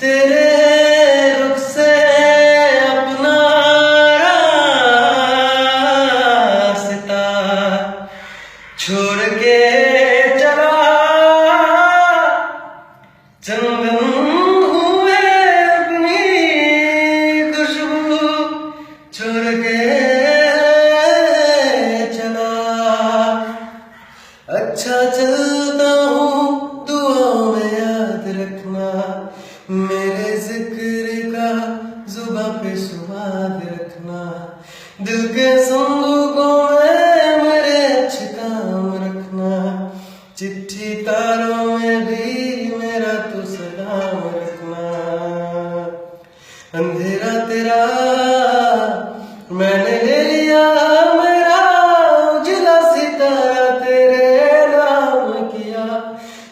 तेरे रुख से अपना रास्ता छोड़ के चला, चंदन हुए अपनी खुशबू छोड़ के चला। अच्छा चलता हूँ दुआओं में याद रखना, मेरे जिक्र का जुबां पे स्वाद रखना। दिल के संदूकों में मेरे अच्छे काम रखना, चिट्ठी तारों में भी मेरा तो सलाम रखना। अंधेरा तेरा मैंने ले लिया, मेरा उजला सितारा तेरे नाम किया।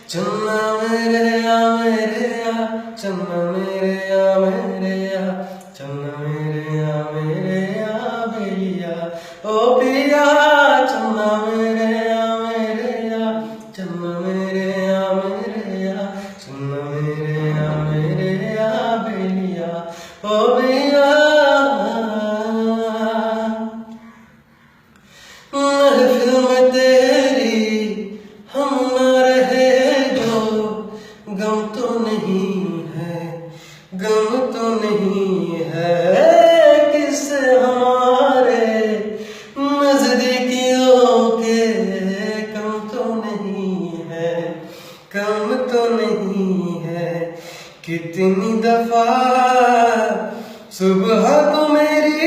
चन्ना मेरे या मेरे या, चन्ना मेरे या मेरे या, चन्ना मेरे या मेरे या भैया ओ पिया। चन्ना मेरे या मेरे या, चन्ना मेरे या मेरे या, चन्ना मेरे या मेरे या भैया ओ भैया। महफिल में तेरी हम न रहे जो, गम तो नहीं है, गम तो नहीं है। किससे हमारे नजदीकियों के कम तो नहीं है, कम तो नहीं है। कितनी दफा सुबह तो मेरी